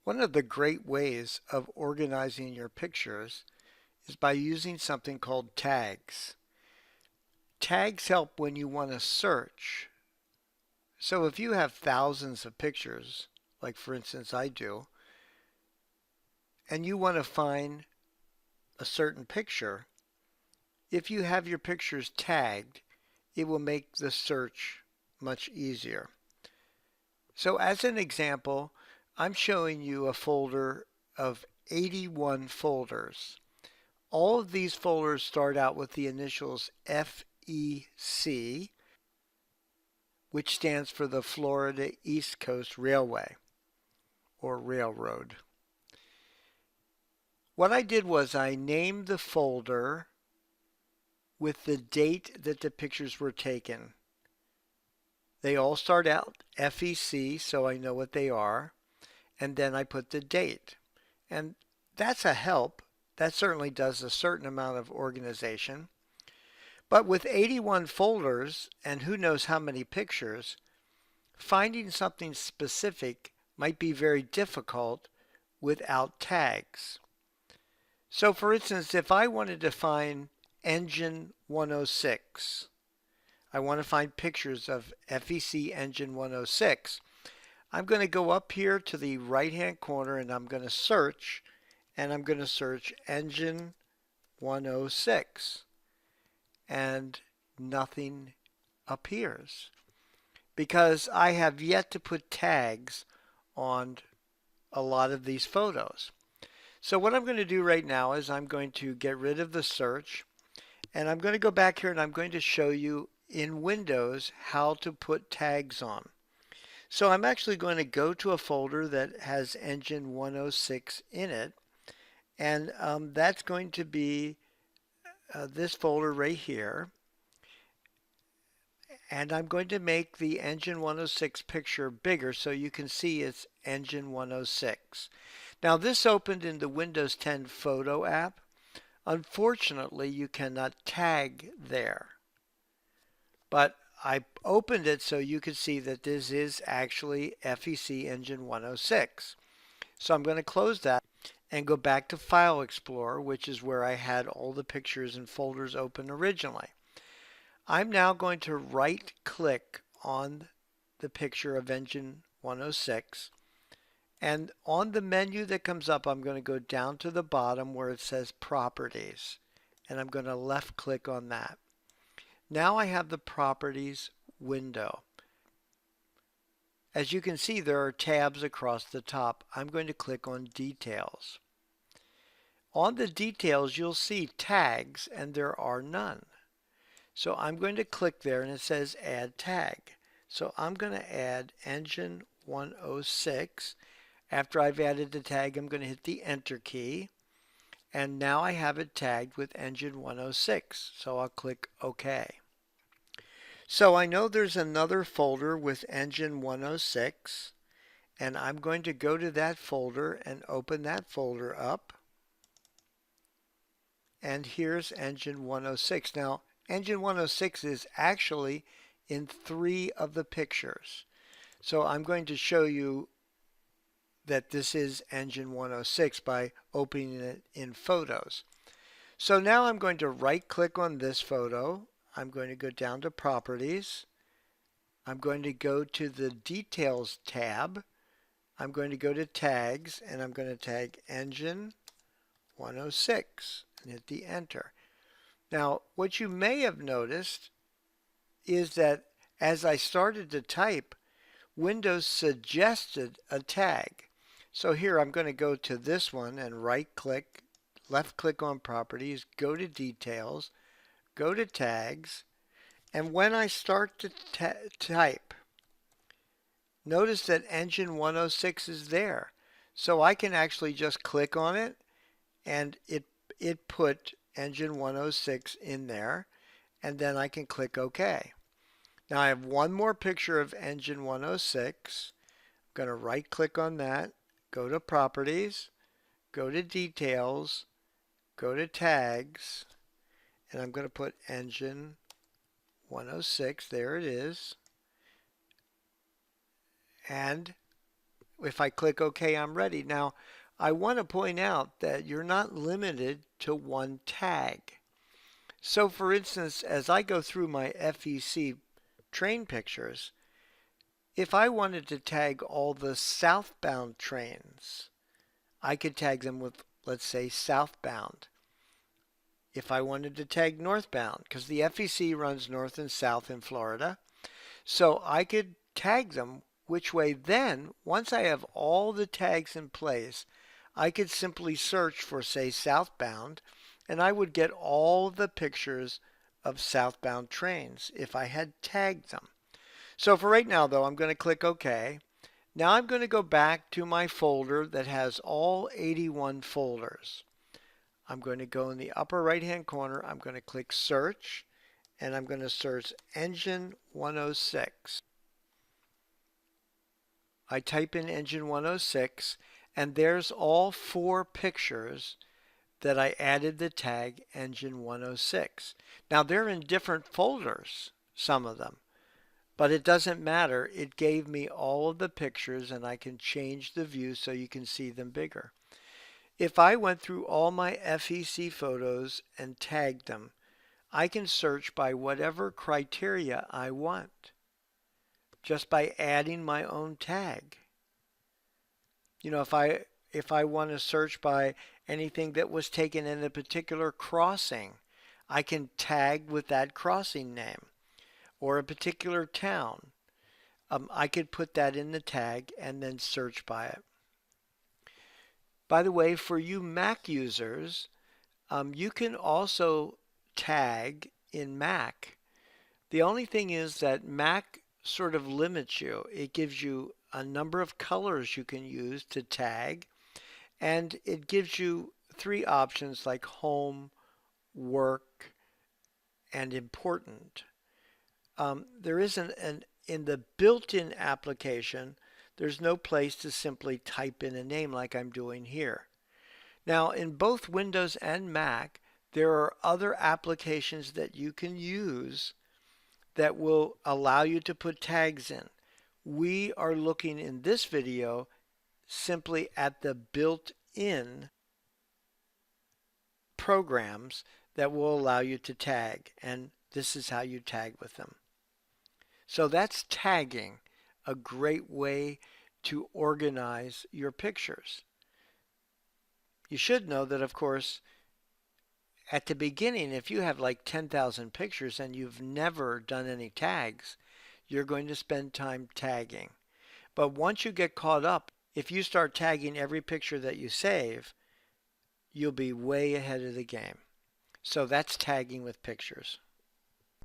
One of the great ways of organizing your pictures is by using something called tags. Tags help when you want to search. So if you have thousands of pictures, like for instance I do, and you want to find a certain picture, if you have your pictures tagged, it will make the search much easier. So as an example, I'm showing you a folder of 81 folders. All of these folders start out with the initials FEC, which stands for the Florida East Coast Railway or Railroad. What I did was I named the folder with the date that the pictures were taken. They all start out FEC, so I know what they are, and then I put the date. And that's a help. That certainly does a certain amount of organization. But with 81 folders and who knows how many pictures, finding something specific might be very difficult without tags. So for instance, if I wanted to find engine 106, I want to find pictures of FEC engine 106. I'm going to go up here to the right hand corner and I'm going to search, and I'm going to search engine 106, and nothing appears because I have yet to put tags on a lot of these photos. So what I'm going to do right now is I'm going to get rid of the search, and I'm going to go back here and I'm going to show you in Windows how to put tags on. So I'm actually going to go to a folder that has engine 106 in it, and that's going to be this folder right here. And I'm going to make the engine 106 picture bigger so you can see it's engine 106. Now this opened in the Windows 10 Photo app. Unfortunately, you cannot tag there. But I opened it so you could see that this is actually FEC engine 106. So I'm going to close that and go back to File Explorer, which is where I had all the pictures and folders open originally. I'm now going to right click on the picture of engine 106, and on the menu that comes up I'm going to go down to the bottom where it says Properties, and I'm going to left click on that. Now I have the Properties window. As you can see, there are tabs across the top. I'm going to click on Details. On the details you'll see tags, and there are none. So I'm going to click there and it says Add Tag. So I'm going to add engine 106. After I've added the tag, I'm going to hit the Enter key. And now I have it tagged with engine 106. So I'll click OK. So I know there's another folder with engine 106. And I'm going to go to that folder and open that folder up. And here's engine 106. Now, engine 106 is actually in 3 of the pictures. So I'm going to show you that this is engine 106 by opening it in Photos. So now I'm going to right click on this photo. I'm going to go down to Properties. I'm going to go to the Details tab. I'm going to go to Tags, and I'm going to tag engine 106 and hit the Enter. Now, what you may have noticed is that as I started to type, Windows suggested a tag. So here I'm going to go to this one and right click, left click on Properties, go to Details, go to Tags, and when I start to type, notice that engine 106 is there. So I can actually just click on it and it put engine 106 in there, and then I can click OK. Now I have one more picture of engine 106. I'm going to right click on that, go to Properties, go to Details, go to Tags, and I'm going to put engine 106. There it is. And If I click OK, I'm ready. Now, I want to point out that you're not limited to one tag. So for instance, as I go through my FEC train pictures, if I wanted to tag all the southbound trains, I could tag them with, let's say, southbound. If I wanted to tag northbound, because the FEC runs north and south in Florida, so I could tag them which way. Then, once I have all the tags in place, I could simply search for, say, southbound, and I would get all the pictures of southbound trains if I had tagged them. So for right now, though, I'm going to click OK. Now I'm going to go back to my folder that has all 81 folders. I'm going to go in the upper right hand corner. I'm going to click Search, and I'm going to search Engine 106. I type in Engine 106, and there's all 4 pictures that I added the tag Engine 106. Now they're in different folders, some of them, but it doesn't matter. It gave me all of the pictures, and I can change the view so you can see them bigger. If I went through all my FEC photos and tagged them, I can search by whatever criteria I want, just by adding my own tag. You know, if I want to search by anything that was taken in a particular crossing, I can tag with that crossing name, or a particular town. I could put that in the tag and then search by it. By the way, for you Mac users, you can also tag in Mac. The only thing is that Mac sort of limits you. It gives you a number of colors you can use to tag, and it gives you 3 options like home, work, and important. There isn't in the built-in application, there's no place to simply type in a name like I'm doing here. Now, in both Windows and Mac, there are other applications that you can use that will allow you to put tags in. We are looking in this video simply at the built-in programs that will allow you to tag, and this is how you tag with them. So that's tagging, a great way to organize your pictures. You should know that, of course, at the beginning, if you have like 10,000 pictures and you've never done any tags, you're going to spend time tagging. But once you get caught up, if you start tagging every picture that you save, you'll be way ahead of the game. So that's tagging with pictures.